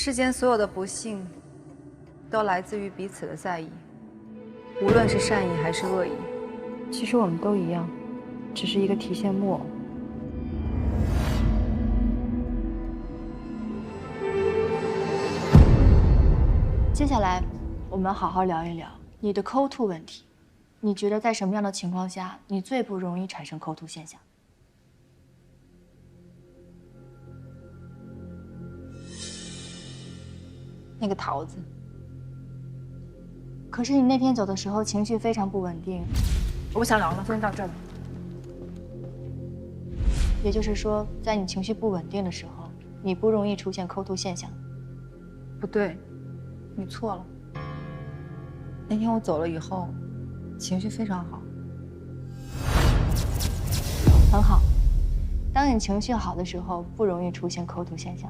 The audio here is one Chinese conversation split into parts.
世间所有的不幸，都来自于彼此的在意，无论是善意还是恶意。其实我们都一样，只是一个提线木偶。接下来，我们好好聊一聊你的抠吐问题。你觉得在什么样的情况下，你最不容易产生抠吐现象？那个桃子，可是你那天走的时候情绪非常不稳定。我不想聊了，先到这儿。也就是说，在你情绪不稳定的时候，你不容易出现抠吐现象。不对，你错了。那天我走了以后，情绪非常好。很好，当你情绪好的时候，不容易出现抠吐现象。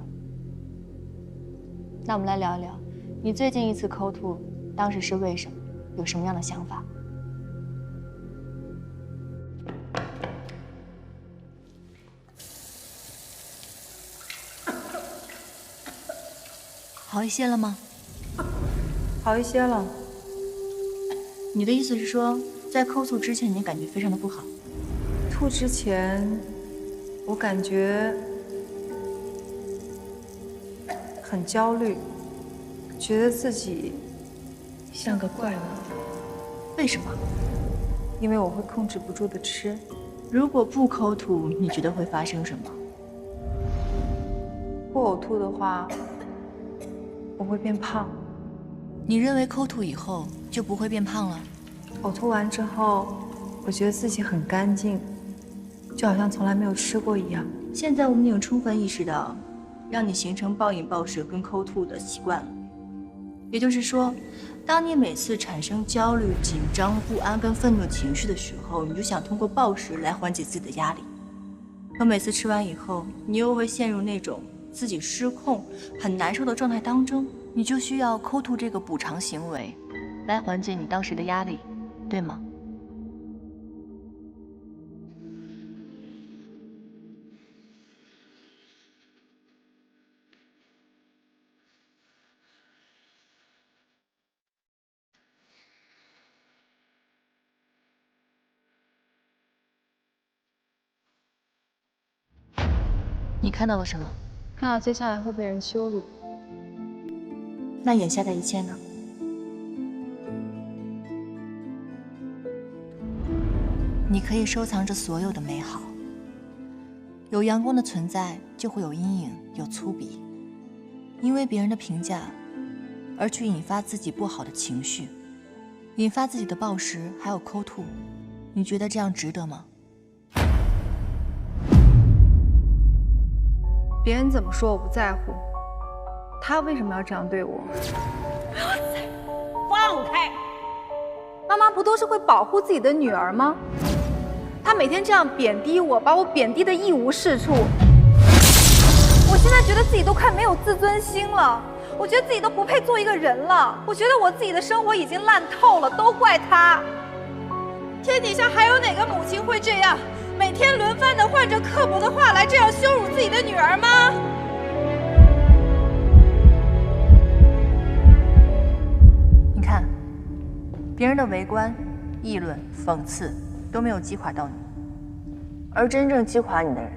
那我们来聊一聊，你最近一次抠吐，当时是为什么？有什么样的想法？好一些了吗？好一些了。你的意思是说，在抠吐之前，你感觉非常的不好？吐之前，我感觉很焦虑，觉得自己像个怪物。为什么？因为我会控制不住的吃。如果不抠吐，你觉得会发生什么？不呕吐的话，我会变胖。你认为抠吐以后就不会变胖了？呕吐完之后，我觉得自己很干净，就好像从来没有吃过一样。现在我们有充分意识到，让你形成暴饮暴食跟抠吐的习惯了。也就是说，当你每次产生焦虑、紧张、不安跟愤怒情绪的时候，你就想通过暴食来缓解自己的压力。可每次吃完以后，你又会陷入那种自己失控、很难受的状态当中，你就需要抠吐这个补偿行为，来缓解你当时的压力，对吗？你看到了什么？看到接下来会被人羞辱。那眼下的一切呢？你可以收藏着所有的美好。有阳光的存在，就会有阴影，有粗鄙。因为别人的评价，而去引发自己不好的情绪，引发自己的暴食，还有抠吐。你觉得这样值得吗？别人怎么说我不在乎，他为什么要这样对我？放开！妈妈不都是会保护自己的女儿吗？她每天这样贬低我，把我贬低得一无是处。我现在觉得自己都快没有自尊心了，我觉得自己都不配做一个人了。我觉得我自己的生活已经烂透了，都怪她。天底下还有哪个母亲会这样，每天轮番地换着刻薄的话来这样羞辱自己的女儿吗？你看，别人的围观、议论、讽刺都没有击垮到你，而真正击垮你的人，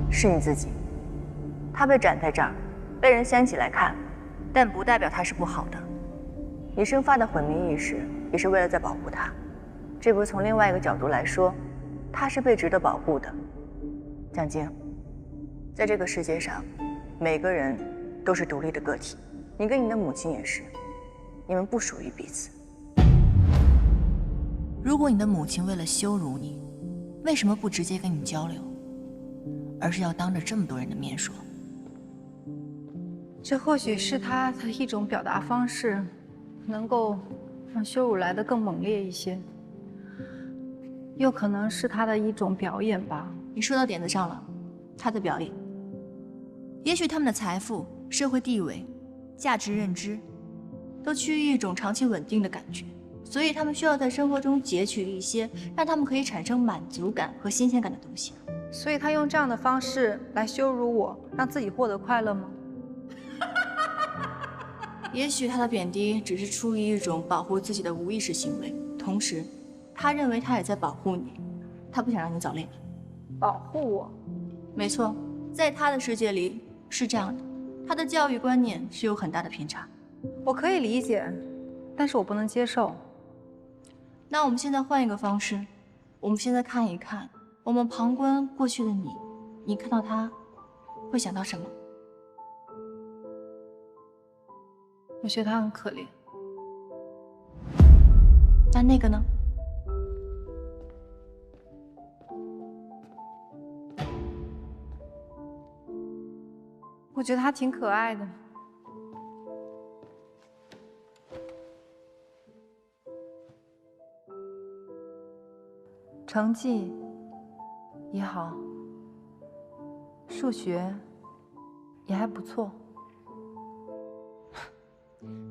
是你自己。他被展在这儿，被人掀起来看，但不代表他是不好的。你生发的毁灭意识，也是为了在保护他。这不是从另外一个角度来说，他是被值得保护的。蒋晶，在这个世界上，每个人都是独立的个体，你跟你的母亲也是，你们不属于彼此。如果你的母亲为了羞辱你，为什么不直接跟你交流，而是要当着这么多人的面说？这或许是他的一种表达方式，能够让羞辱来得更猛烈一些，又可能是他的一种表演吧。你说到点子上了，他的表演。也许他们的财富、社会地位、价值认知，都趋于一种长期稳定的感觉。所以他们需要在生活中截取一些让他们可以产生满足感和新鲜感的东西。所以他用这样的方式来羞辱我，让自己获得快乐吗？也许他的贬低只是出于一种保护自己的无意识行为，同时，他认为他也在保护你，他不想让你早恋。保护我？没错，在他的世界里是这样的，他的教育观念是有很大的偏差。我可以理解，但是我不能接受。那我们现在换一个方式，我们现在看一看，我们旁观过去的你，你看到他会想到什么？我觉得他很可怜。那个呢？我觉得他挺可爱的。成绩也好，数学也还不错。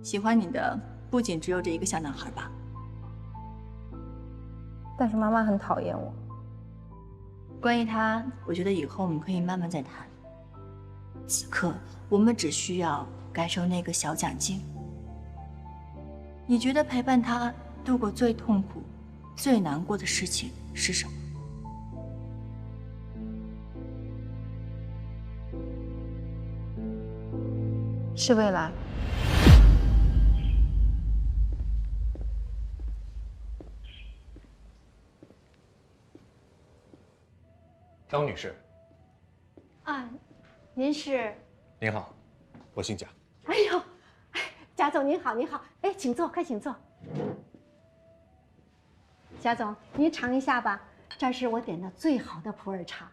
喜欢你的不仅只有这一个小男孩吧？但是妈妈很讨厌我。关于他，我觉得以后我们可以慢慢再谈。此刻，我们只需要感受那个小奖金。你觉得陪伴他度过最痛苦、最难过的事情是什么？是未来。张女士，啊，您是？您好，我姓贾。哎呦，贾总您好，您好，哎，请坐，快请坐。贾总，您尝一下吧，这是我点的最好的普洱茶，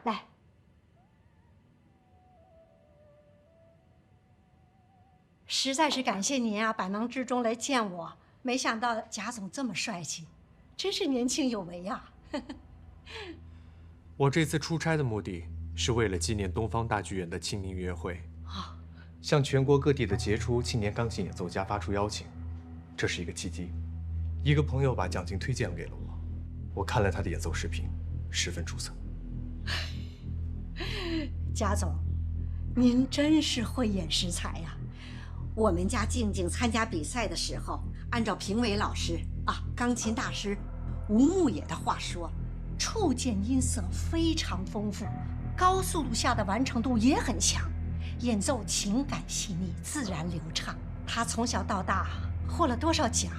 来。实在是感谢您啊，百忙之中来见我，没想到贾总这么帅气，真是年轻有为呀。我这次出差的目的是为了纪念东方大剧院的青年音乐会，向全国各地的杰出青年钢琴演奏家发出邀请。这是一个契机，一个朋友把奖金推荐给了我，我看了他的演奏视频，十分出色。贾总，您真是慧眼识才呀！我们家静静参加比赛的时候，按照评委老师钢琴大师吴牧野的话说，触键音色非常丰富，高速度下的完成度也很强，演奏情感细腻，自然流畅。他从小到大获了多少奖，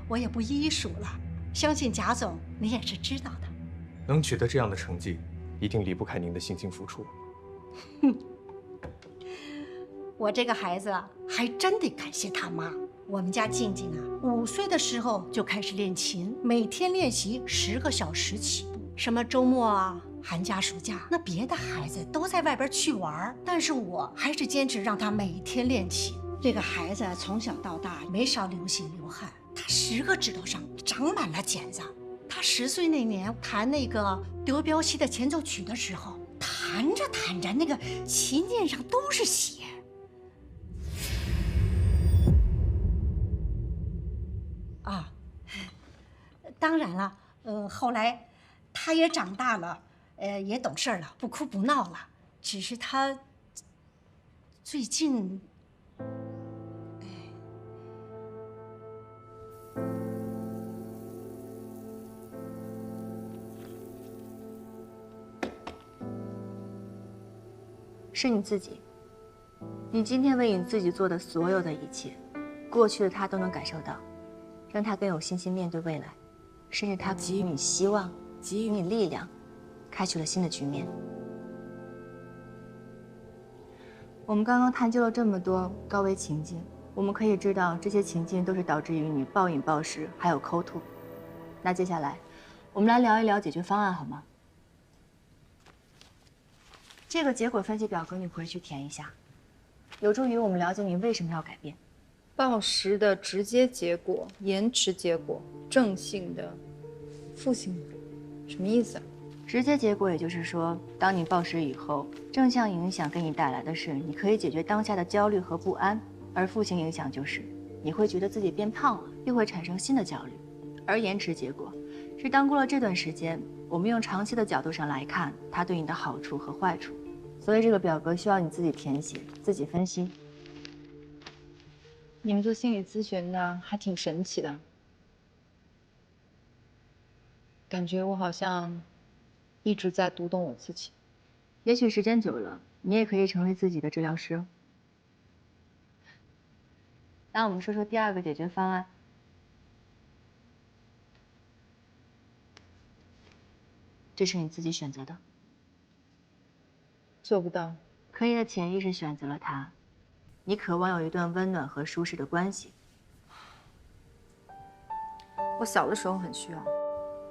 我也不一一数了，相信贾总你也是知道的。能取得这样的成绩，一定离不开您的辛勤付出。我这个孩子还真得感谢他妈。我们家静静5岁的时候就开始练琴，每天练习10个小时起步。什么周末寒假、暑假，那别的孩子都在外边去玩，但是我还是坚持让他每天练琴。这个孩子从小到大没少流血流汗，他10个指头上长满了茧子。他10岁那年弹那个德彪西的前奏曲的时候，弹着弹着，那个琴键上都是血。当然了，后来他也长大了，也懂事了，不哭不闹了。只是他最近，是你自己。你今天为你自己做的所有的一切，过去的他都能感受到，让他更有信心面对未来。甚至他给予你希望，给予你力量，开启了新的局面。我们刚刚探究了这么多高危情境，我们可以知道这些情境都是导致于你暴饮暴食，还有抠吐。那接下来，我们来聊一聊解决方案好吗？这个结果分析表格你回去填一下，有助于我们了解你为什么要改变。暴食的直接结果、延迟结果、正性的、负性的，什么意思啊？直接结果也就是说，当你暴食以后，正向影响给你带来的是你可以解决当下的焦虑和不安，而负性影响就是你会觉得自己变胖了，又会产生新的焦虑，而延迟结果是当过了这段时间，我们用长期的角度上来看它对你的好处和坏处。所以这个表格需要你自己填写，自己分析。你们做心理咨询的还挺神奇的，感觉我好像一直在读懂我自己。也许时间久了，你也可以成为自己的治疗师哦。那我们说说第二个解决方案。这是你自己选择的。做不到。可你的潜意识选择了它，你渴望有一段温暖和舒适的关系。我小的时候很需要，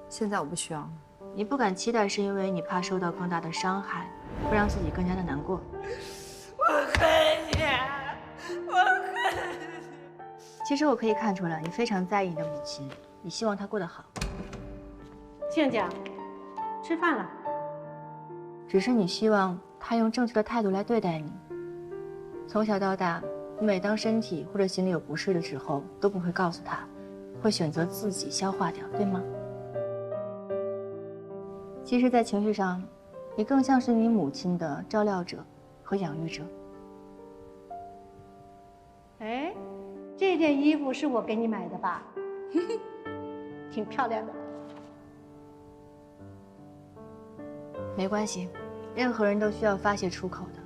现在我不需要了。你不敢期待，是因为你怕受到更大的伤害，会让自己更加的难过。我恨你，我恨你。其实我可以看出来，你非常在意你的母亲，你希望她过得好。静静，吃饭了。只是你希望她用正确的态度来对待你。从小到大，你每当身体或者心里有不适的时候，都不会告诉她，会选择自己消化掉，对吗？其实，在情绪上，你更像是你母亲的照料者和养育者。哎，这件衣服是我给你买的吧？挺漂亮的。没关系，任何人都需要发泄出口的。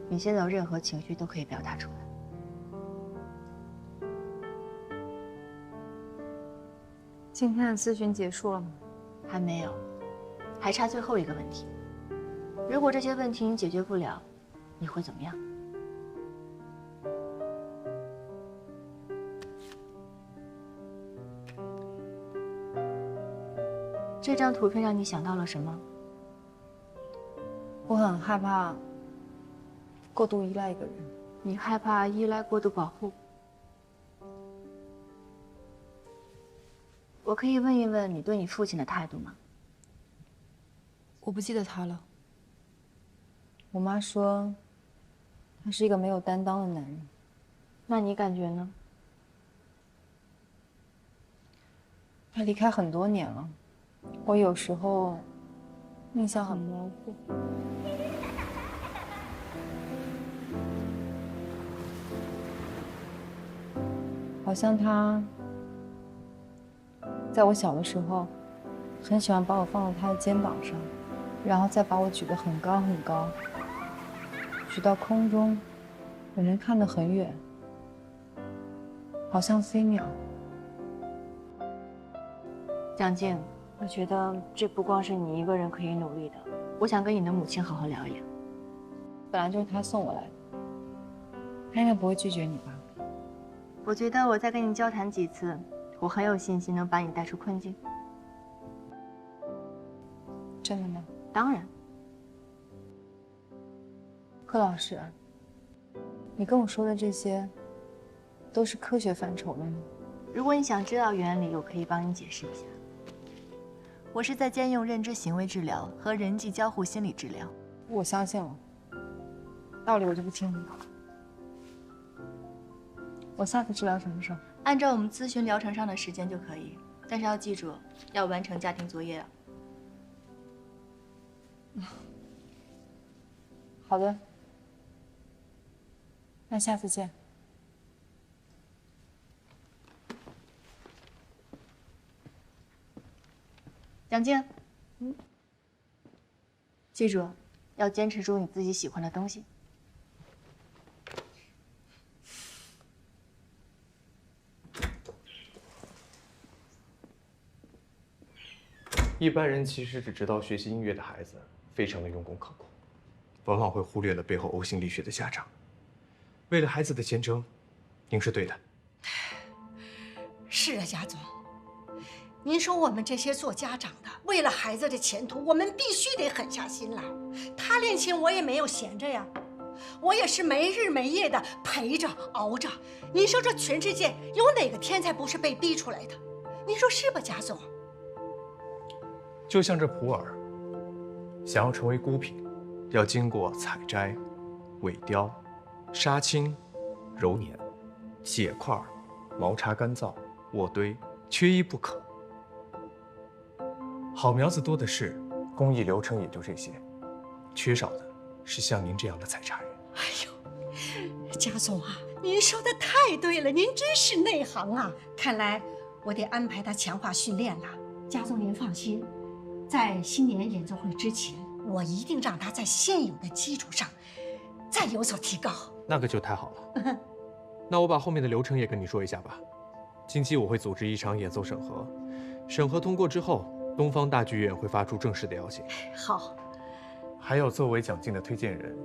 你现在有任何情绪都可以表达出来。今天的咨询结束了吗？还没有，还差最后一个问题。如果这些问题你解决不了，你会怎么样？这张图片让你想到了什么？我很害怕过度依赖一个人。你害怕依赖过度保护？我可以问一问你对你父亲的态度吗？我不记得他了。我妈说，他是一个没有担当的男人。那你感觉呢？他离开很多年了，我有时候印象很模糊。好像他在我小的时候，很喜欢把我放到他的肩膀上，然后再把我举得很高很高，举到空中，我能看得很远，好像飞鸟。蒋静，我觉得这不光是你一个人可以努力的，我想跟你的母亲好好聊一聊。本来就是他送我来的，他应该不会拒绝你吧？我觉得我再跟你交谈几次，我很有信心能把你带出困境。真的吗？当然。柯老师，你跟我说的这些，都是科学范畴的吗？如果你想知道原理，我可以帮你解释一下。我是在兼用认知行为治疗和人际交互心理治疗。我相信了，道理我就不听了。我下次治疗什么时候？按照我们咨询疗程上的时间就可以，但是要记住，要完成家庭作业啊。好的，那下次见。蒋静，记住，要坚持住你自己喜欢的东西。一般人其实只知道学习音乐的孩子非常的用功刻苦，往往会忽略了背后呕心沥血的家长。为了孩子的前程，您是对的。是啊，贾总，您说我们这些做家长的，为了孩子的前途，我们必须得狠下心来。他练琴，我也没有闲着呀，我也是没日没夜的陪着熬着。您说这全世界有哪个天才不是被逼出来的？您说是吧，贾总？就像这普洱，想要成为孤品，要经过采摘、萎凋、杀青、揉捻、血块、毛茬干燥、我堆缺一不可。好苗子多的是，工艺流程也就这些，缺少的是像您这样的采茶人。哎呦，贾总啊，您说的太对了，您真是内行啊！看来我得安排他强化训练了。贾总您放心，在新年演奏会之前，我一定让他在现有的基础上再有所提高。那个就太好了。那我把后面的流程也跟你说一下吧。近期我会组织一场演奏审核，审核通过之后，东方大剧院会发出正式的邀请。好，还有作为奖金的推荐人，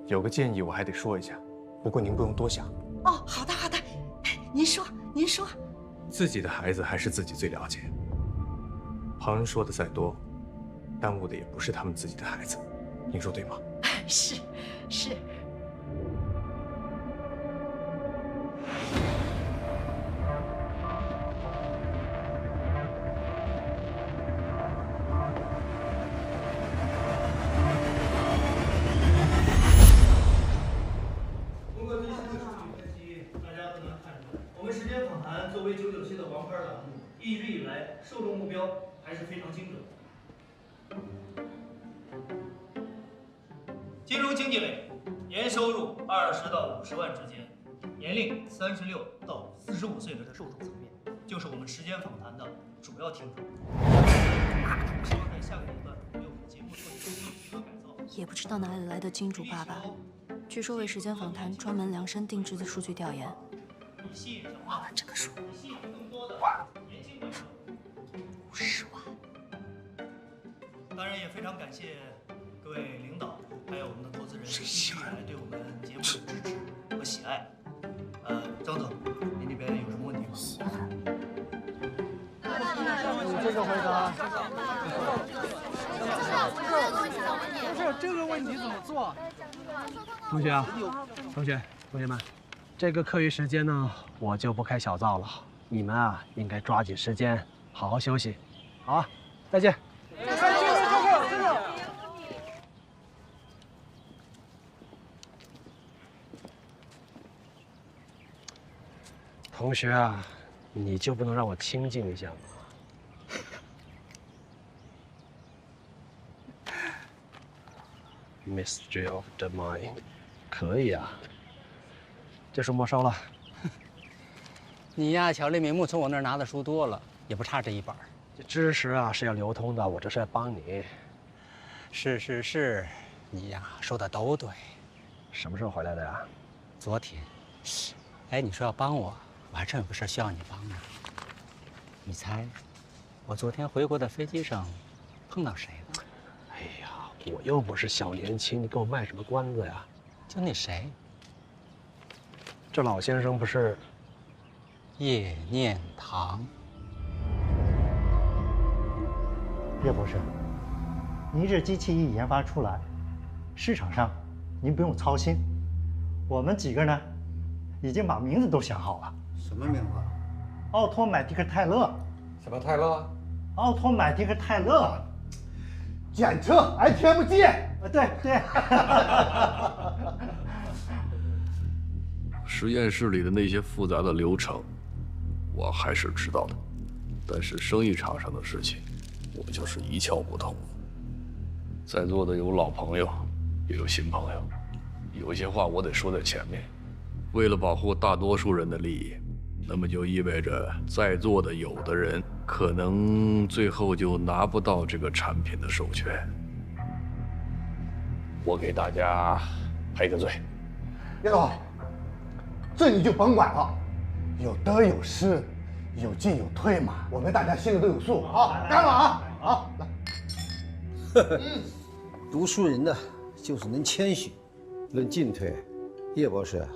有个建议我还得说一下，不过您不用多想。哦，好的好的，您说您说。自己的孩子还是自己最了解，旁人说的再多，耽误的也不是他们自己的孩子，您说对吗？是是。通过最新的数据分析，大家都能看出来，我们时间访谈作为997的王牌栏目，一直以来受众目标还是非常精准的。金融经济类，年收入20到50万之间，年龄36到45岁的受众层面，就是我们时间访谈的主要听众。希望在下个阶段为我们节目做出更新和改造。也不知道哪里来的金主爸爸，据说为时间访谈专门量身定制的数据调研。忘了这个数年轻观众，50万。当然也非常感谢各位领导，还有我们的投资人一直以来对我们节目的支持和喜爱。张总，您这边有什么问题吗？这个回答。不是这个问题怎么做？同学啊，同学们，这个课余时间呢，我就不开小灶了。你们啊，应该抓紧时间，好好休息。好啊，再见。同学啊，你就不能让我清静一下吗？Mystery of the Mind， 可以啊，这书没收了。你呀，巧立名目从我那儿拿的书多了，也不差这一本。这知识啊是要流通的，我这是在帮你。是，你呀说的都对。什么时候回来的呀？昨天。哎，你说要帮我，我还真有个事需要你帮呢。你猜，我昨天回国的飞机上碰到谁了？哎呀，我又不是小年轻，你给我卖什么关子呀？就那谁，这老先生不是叶念堂。叶博士，您这机器一研发出来，市场上您不用操心。我们几个呢，已经把名字都想好了。什么名字？奥托买迪克泰勒。什么泰勒？奥托买迪克泰勒，简称 ITMG。对。实验室里的那些复杂的流程，我还是知道的，但是生意场上的事情，我就是一窍不通。在座的有老朋友，也有新朋友，有些话我得说在前面。为了保护大多数人的利益，那么就意味着在座的有的人可能最后就拿不到这个产品的授权。我给大家赔个罪。叶总，这你就甭管了，有得有失，有进有退嘛，我们大家心里都有数啊。干了啊！好，来。读书人呢，就是能谦虚。论进退，叶博士，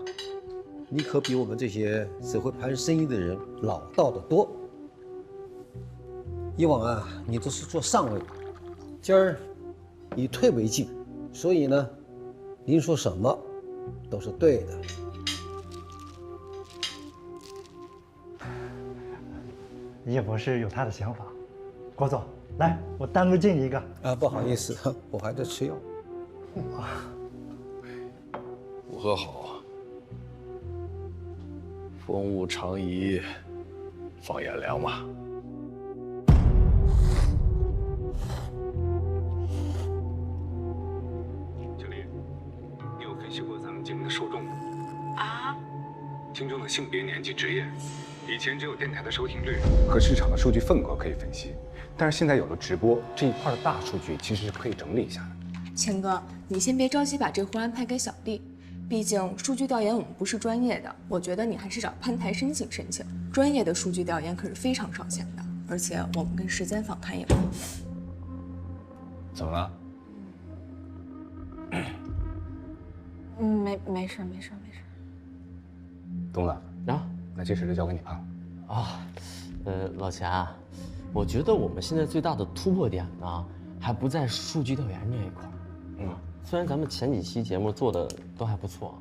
你可比我们这些只会盘生意的人老道得多。以往啊，你都是做上位，今儿以退为进，所以呢，您说什么都是对的。叶博士有他的想法。郭总，来，我单独敬你一个。啊，不好意思，我还在吃药。不和好，风物长宜，放眼凉嘛。小丽，你有分析过咱们节目的受众吗？啊？听众的性别、年纪、职业，以前只有电台的收听率和市场的数据份额可以分析，但是现在有了直播这一块的大数据，其实是可以整理一下的。钱哥，你先别着急把这活安排给小丽，毕竟数据调研我们不是专业的，我觉得你还是找潘台申请。专业的数据调研可是非常烧钱的，而且我们跟时间访谈也不一样。怎么了？没事。东子啊，那这事就交给你了。啊，老钱啊，我觉得我们现在最大的突破点呢，还不在数据调研这一块。虽然咱们前几期节目做的都还不错，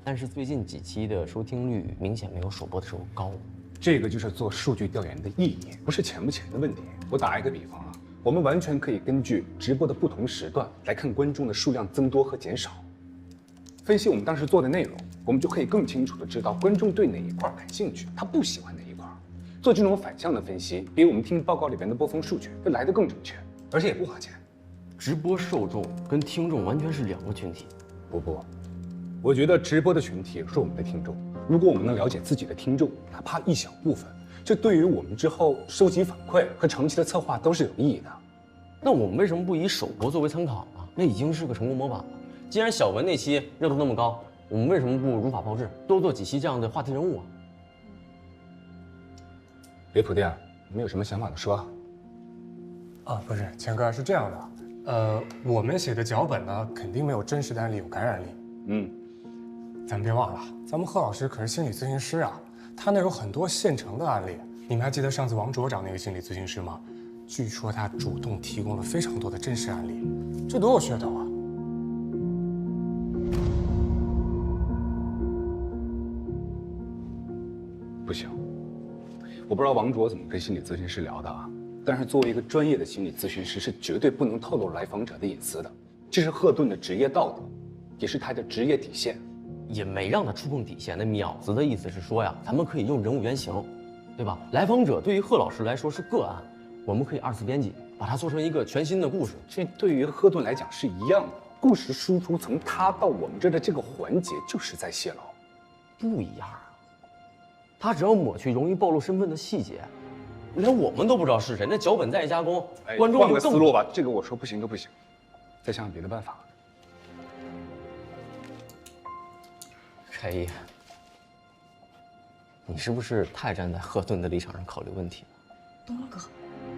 但是最近几期的收听率明显没有首播的时候高。这个就是做数据调研的意义，不是钱不钱的问题。我打一个比方啊，我们完全可以根据直播的不同时段来看观众的数量增多和减少，分析我们当时做的内容，我们就可以更清楚地知道观众对哪一块感兴趣，他不喜欢哪一块。做这种反向的分析，比我们听报告里边的播放数据会来得更准确，而且也不花钱。直播受众跟听众完全是两个群体。不，我觉得直播的群体是我们的听众。如果我们能了解自己的听众，哪怕一小部分，这对于我们之后收集反馈和长期的策划都是有意义的。那我们为什么不以首播作为参考呢？那已经是个成功模板了。既然小文那期热度那么高，我们为什么不如法炮制，多做几期这样的话题人物啊？别铺垫，你们有什么想法就说。不是，钱哥是这样的，我们写的脚本呢，肯定没有真实的案例有感染力。咱别忘了，咱们贺老师可是心理咨询师啊，他那有很多现成的案例。你们还记得上次王卓找那个心理咨询师吗？据说他主动提供了非常多的真实案例，这多有噱头啊！不行，我不知道王卓怎么跟心理咨询师聊的啊，但是作为一个专业的心理咨询师，是绝对不能透露来访者的隐私的，这是赫顿的职业道德，也是他的职业底线。也没让他触碰底线。那淼子的意思是说呀，咱们可以用人物原型，对吧？来访者对于贺老师来说是个案，我们可以二次编辑，把它做成一个全新的故事。这对于赫顿来讲是一样的，故事输出从他到我们这的这个环节就是在泄露。不一样啊，他只要抹去容易暴露身份的细节，连我们都不知道是谁，那脚本再加工，观众换个思路吧。这个我说不行就不行，再想想别的办法。柴一，你是不是太站在赫顿的立场上考虑问题了？东哥，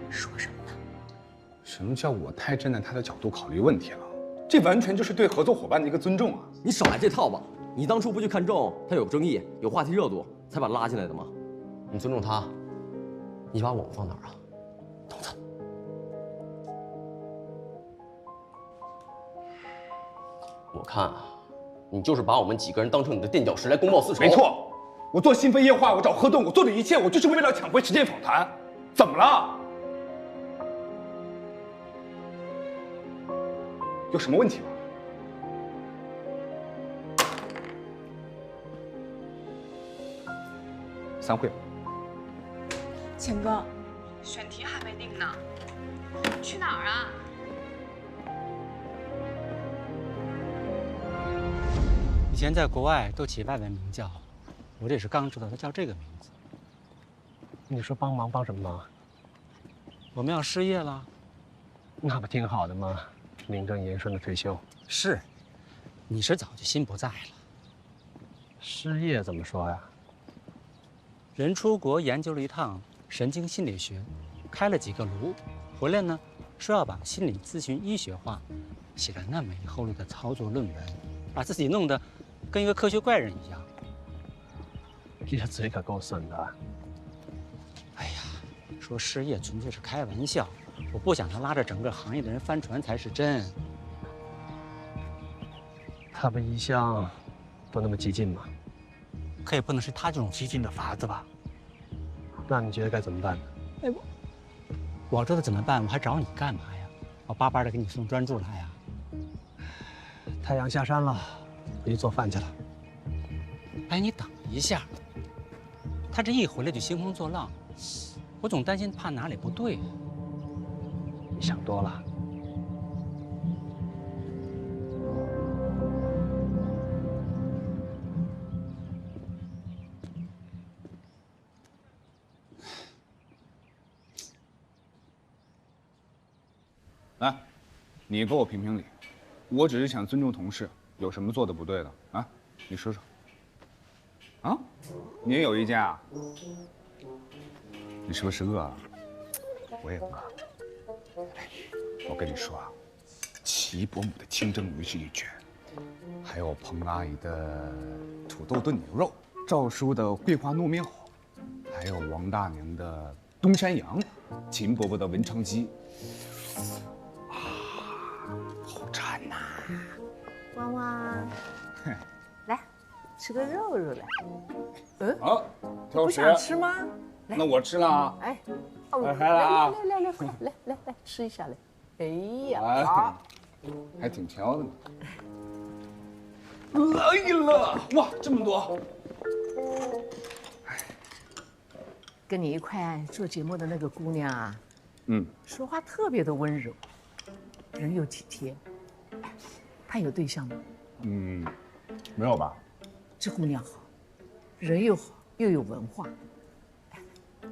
说什么呢？什么叫我太站在他的角度考虑问题了？这完全就是对合作伙伴的一个尊重啊！你少来这套吧！你当初不去看中他有争议、有话题热度，才把他拉进来的吗？你尊重他，你把我们放哪儿啊？东子，我看啊，你就是把我们几个人当成你的垫脚石来公报私仇。没错，我做新飞夜话，我找赫顿，我做的一切，我就是为了抢回时间访谈。怎么了？有什么问题吗？散会吧。钱哥，选题还没定呢，去哪儿啊？以前在国外都起外文名叫，我这是刚知道它叫这个名字。你说帮忙帮什么忙？我们要失业了，那不挺好的吗？名正言顺的退休。是，你是早就心不在了。失业怎么说呀？人出国研究了一趟神经心理学，开了几个颅，回来呢说要把心理咨询医学化，写了那么一厚的操作论文，把自己弄得跟一个科学怪人一样。你这嘴可够损的。哎呀，说失业纯粹是开玩笑，我不想他拉着整个行业的人翻船才是真。他们一向都那么激进吗？可也不能是他这种激进的法子吧？那你觉得该怎么办呢？哎，我知道怎么办，我还找你干嘛呀？我巴巴的给你送专注来呀。太阳下山了，回去做饭去了。哎，你等一下，他这一回来就兴风作浪，我总担心怕哪里不对。你想多了。来，你给我评评理。我只是想尊重同事，有什么做的不对的啊？你说说。啊？你也有意见啊？你是不是饿了？我也饿。哎，我跟你说啊，齐伯母的清蒸鱼是一绝，还有彭阿姨的土豆炖牛肉，赵叔的桂花糯面火，还有王大娘的东山羊，秦伯伯的文昌鸡。好馋呐！汪汪，来吃个肉肉来。嗯，好，挑食。不想吃吗？那我吃了啊。哎，来了啊！来，快来吃一下来。哎呀，哎好，还挺挑的呢。来了，哇，这么多！跟你一块做节目的那个姑娘啊，说话特别的温柔，人又体贴。她有对象吗？没有吧？这姑娘好，人又好，又有文化。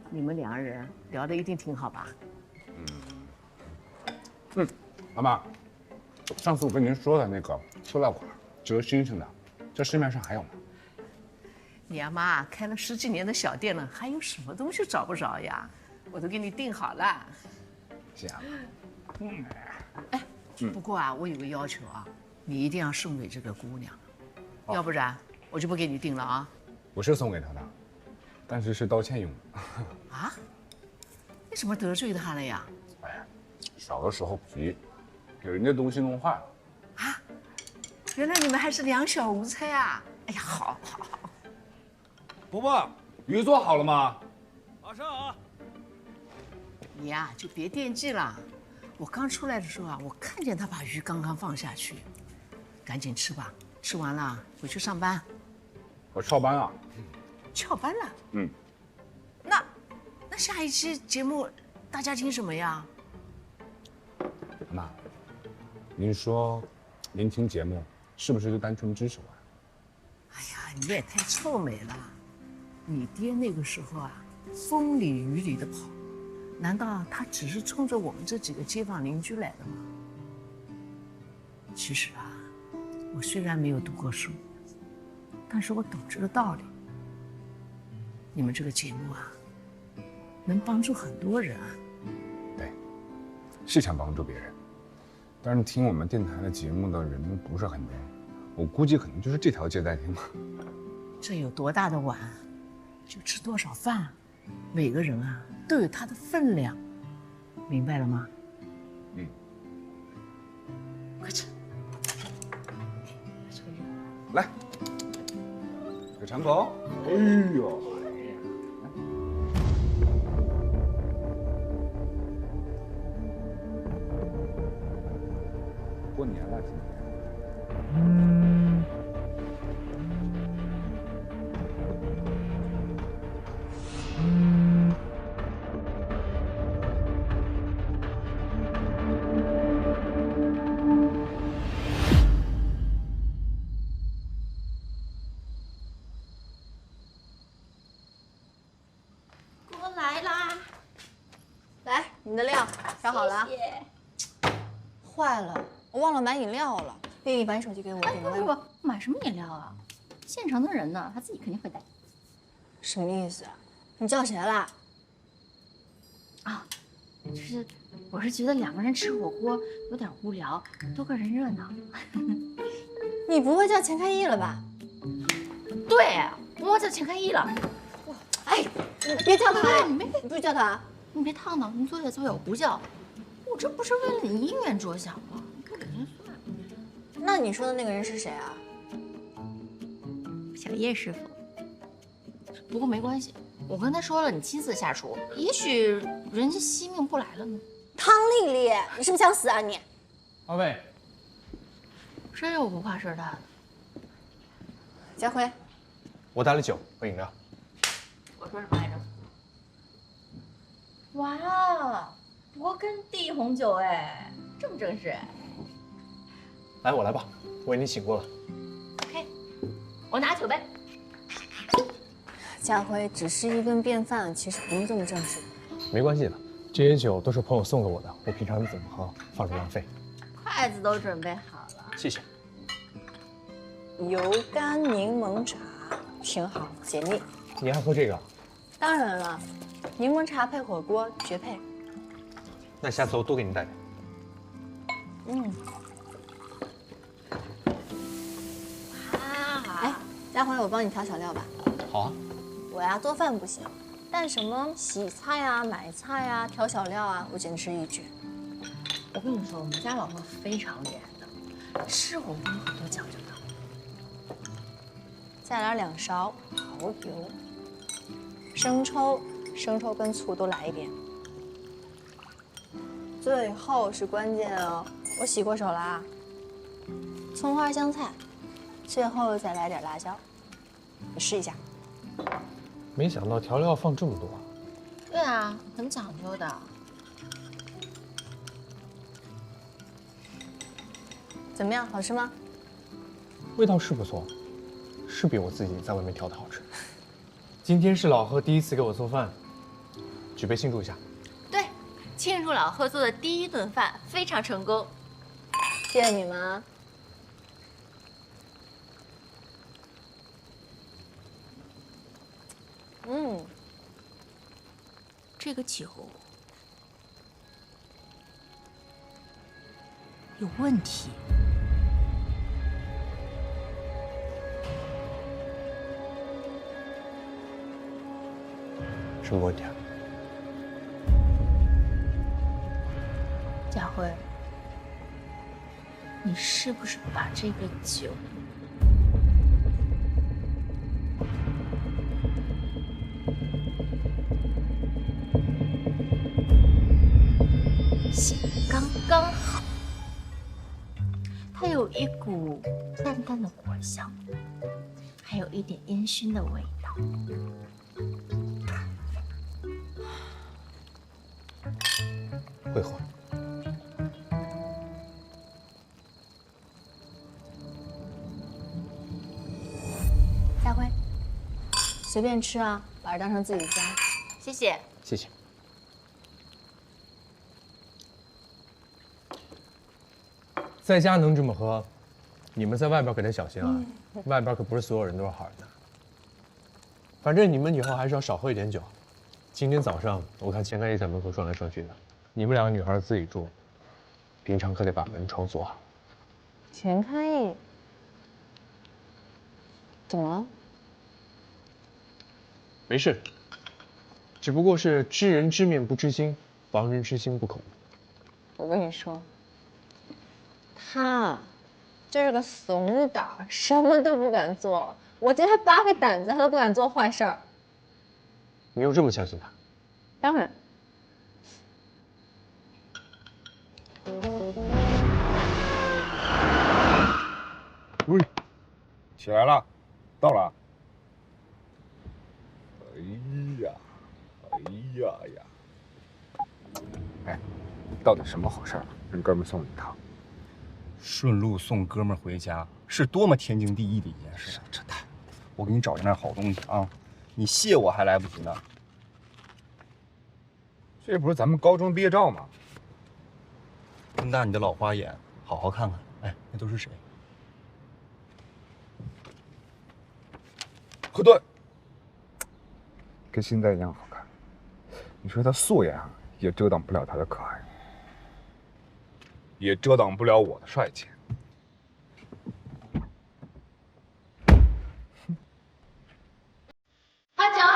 你们两个人聊得一定挺好吧？妈妈，上次我跟您说的那个塑料管，折星星的，这市面上还有吗？你阿妈开了10几年的小店了，还有什么东西找不着呀？我都给你订好了。这样。哎，不过啊，我有个要求啊，你一定要送给这个姑娘，要不然我就不给你订了啊。我是送给她的，但是是道歉用的。啊？为什么得罪她了呀？哎呀，小的时候皮，给人家东西弄坏了。啊？原来你们还是两小无猜啊！哎呀，好。伯伯，鱼做好了吗？马上啊！你呀，就别惦记了。我刚出来的时候啊，我看见他把鱼刚刚放下去，赶紧吃吧，吃完了回去上班。我翘班了。翘班了？那下一期节目大家听什么呀？妈，您说，您听节目是不是就单纯支持我？哎呀，你也太臭美了！你爹那个时候啊，风里雨里的跑，难道他只是冲着我们这几个街坊邻居来的吗？其实啊，我虽然没有读过书，但是我懂这个道理。你们这个节目啊，能帮助很多人啊。对，是想帮助别人，但是听我们电台的节目的人不是很多，我估计可能就是这条街在听吧。这有多大的碗，就吃多少饭，每个人啊都有他的分量，明白了吗？快吃，来，这尝口。哎呦！过年了，今天。锅来啦！来，你的料调好了啊。坏了，我忘了买饮料了。丽丽，把你手机给我，点个外卖。不，买什么饮料啊？现成的人呢，他自己肯定会带。什么意思啊？你叫谁啦？啊，就是我是觉得2个人吃火锅有点无聊，多个人热闹。你不会叫钱开义了吧？对，我叫钱开义了。哎，你别叫他！你不许叫他！你别烫到，你坐下坐下，我不叫。我这不是为了你姻缘着想吗？你看人算了。那你说的那个人是谁啊？小叶师傅。不过没关系，我跟他说了，你亲自下厨，也许人家惜命不来了呢。汤丽丽，你是不是想死啊你？二位，谁有不怕事大的？佳辉，我带了酒和饮料。我说什么来着？哇，勃艮第红酒哎，这么正式。来，我来吧，我已经醒过了。OK， 我拿酒杯。家辉，只是一顿便饭，其实不用这么正式。没关系的，这些酒都是朋友送给我的，我平常怎么喝，放着浪费。筷子都准备好了。谢谢。油甘柠檬茶挺好，解腻。你还喝这个？当然了，柠檬茶配火锅绝配。那下次我多给你带点。嗯。哎，家辉，我帮你调小料吧。好啊。我呀做饭不行，但什么洗菜啊、买菜啊、调小料啊，我简直是一绝。我跟你说，我们家老婆非常厉害的，吃火锅有很多讲究的。再来2勺蚝油，生抽跟醋都来一点。最后是关键哦，我洗过手了啊。葱花香菜，最后再来点辣椒，你试一下。没想到调料放这么多。对啊，很讲究的。怎么样，好吃吗？味道是不错，是比我自己在外面调的好吃。今天是老贺第一次给我做饭，举杯庆祝一下。对，庆祝老贺做的第一顿饭非常成功。谢谢你们啊。这个酒有问题。什么问题啊？佳辉，你是不是把这个酒洗刚刚好？它有一股淡淡的果香，还有一点烟熏的味道。会喝。佳辉，随便吃啊，把这当成自己家。谢谢。谢谢。在家能这么喝，你们在外边可得小心啊！外边可不是所有人都是好人的。反正你们以后还是要少喝一点酒。今天早上我看钱开义在门口转来转去的，你们2个女孩自己住，平常可得把门窗锁好。钱开义，怎么了？没事，只不过是知人知面不知心，防人之心不可无。我跟你说，他就是个怂胆，什么都不敢做。我觉得他8个胆子，他都不敢做坏事儿。你又这么相信他？当然。喂，起来了，到了。哎呀！哎，到底什么好事儿？让哥们送你一趟，顺路送哥们回家，是多么天经地义的一件事。这太……我给你找一件好东西啊，你谢我还来不及呢。这不是咱们高中毕业照吗？睁大你的老花眼，好好看看。哎，那都是谁？何顿，跟现在一样好看。你说他素颜也遮挡不了他的可爱，也遮挡不了我的帅气。阿强。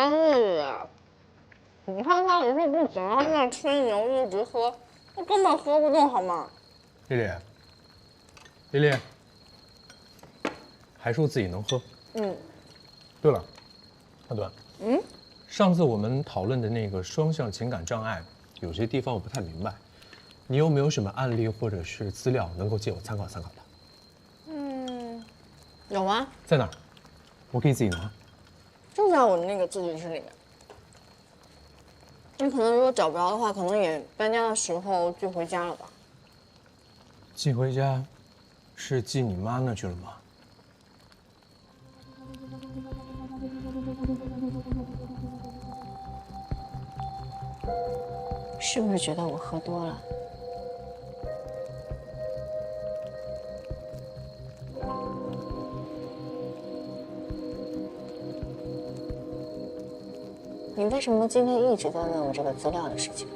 难日啊！你看他有时候不行，他那吹牛一直喝，我根本喝不动，好吗？丽丽，丽丽，还说自己能喝。对了，阿端。上次我们讨论的那个双向情感障碍，有些地方我不太明白，你有没有什么案例或者是资料能够借我参考参考的？有啊，在哪儿？我可以自己拿。就在我那个自习室里面。你可能如果找不着的话，可能也搬家的时候寄回家了吧？寄回家，是寄你妈那去了吗？是不是觉得我喝多了？你为什么今天一直在问我这个资料的事情？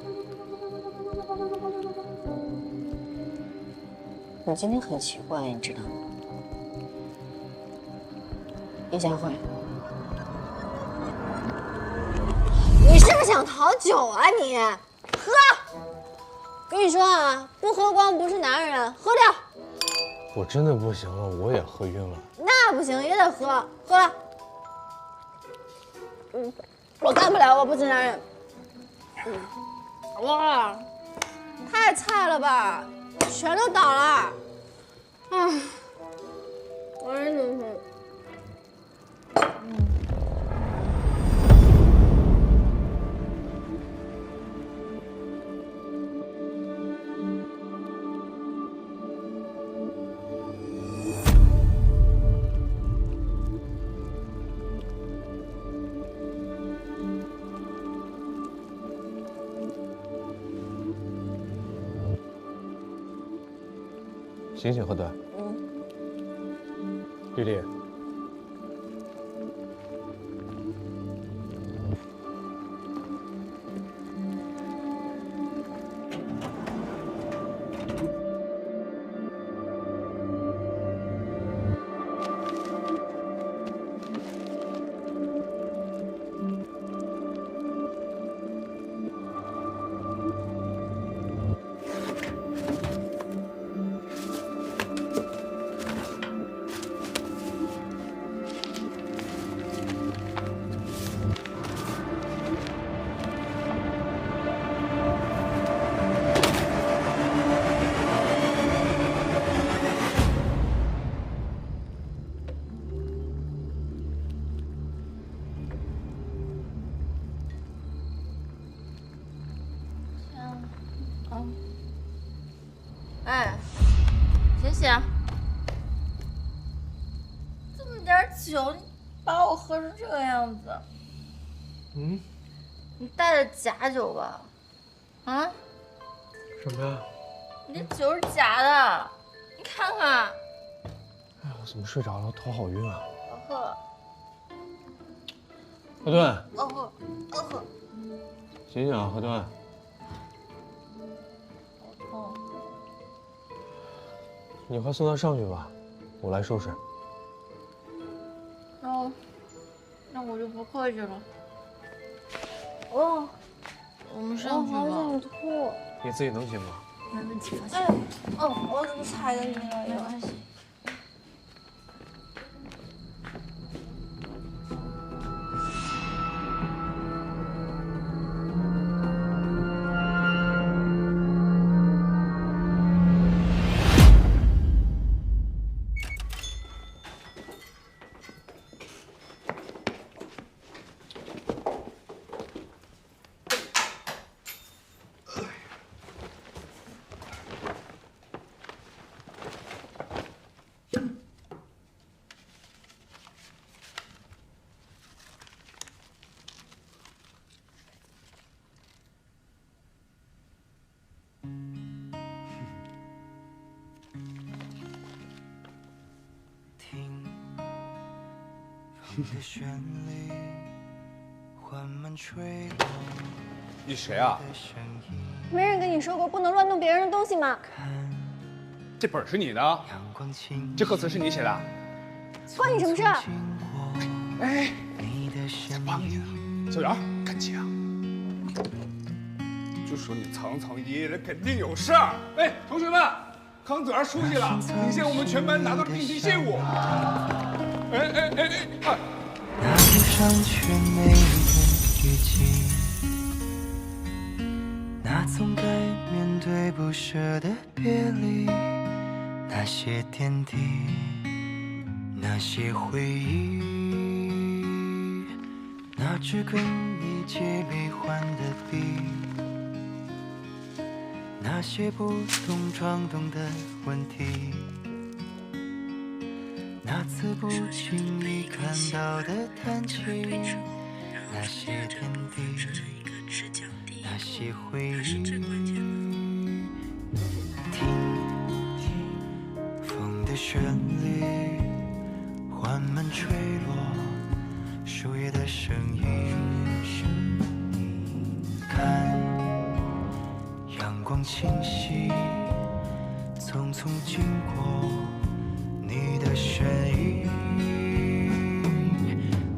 你今天很奇怪，你知道吗？叶佳慧，你是不是想讨酒啊你？喝！跟你说啊，不喝光不是男人，喝掉。我真的不行了，我也喝晕了。那不行，也得喝，喝了。我干不了，我不是男人。哇，太菜了吧，全都倒了。唉，我真的是。醒醒，何端。丽丽。哎，醒醒！这么点酒，你把我喝成这个样子。你带的假酒吧？啊？什么呀？你这酒是假的，你看看。哎呀，我怎么睡着了？头好晕啊！我喝。何端。我喝。醒醒啊，何端。好痛。你快送他上去吧，我来收拾。那我就不客气了。我们上去吧。我好想吐。你自己能行吗？没问题，放心。我怎么踩着你了？没关系。你谁啊？没人跟你说过不能乱动别人的东西吗？这本是你的？这歌词是你写的？关你什么事？哎，在帮你呢。小杨，赶紧啊！就说你藏藏掖掖的，肯定有事儿。哎，同学们，康子儿出去了，领先我们全班拿到了定级信物。哎！那路上却没人遇见，那总该面对不舍的别离，那些点滴，那些回忆，那支跟你借没还的笔，那些不懂装懂的问题，那次不经意看到的谈情，那些点滴，那些回忆，听风的旋律缓慢吹落树叶的声音，看阳光清晰匆匆经过你的身影，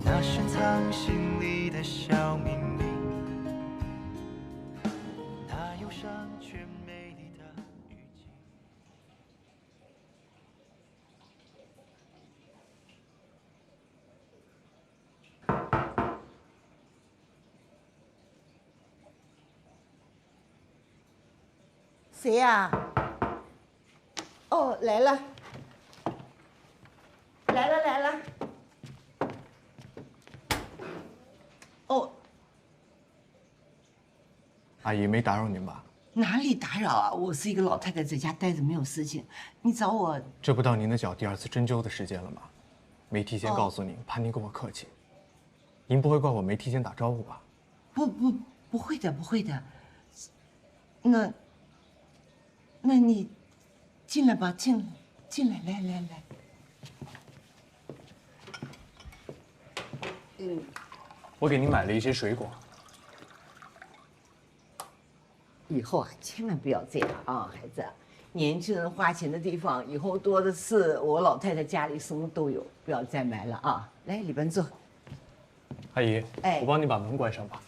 那深藏心里的小秘密，那忧伤却美丽的雨季。谁呀？哦，来了。来了！哦，阿姨没打扰您吧？哪里打扰啊？我是一个老太太，在家待着没有事情，你找我。这不到您的脚第2次针灸的时间了吗？没提前告诉您，怕您跟我客气。您不会怪我没提前打招呼吧？不会的。那你进来吧，进来，来。我给您买了一些水果。以后啊，千万不要这样啊，孩子。年轻人花钱的地方以后多的是，我老太太家里什么都有，不要再买了啊。来，里边坐。阿姨，哎，我帮你把门关上吧。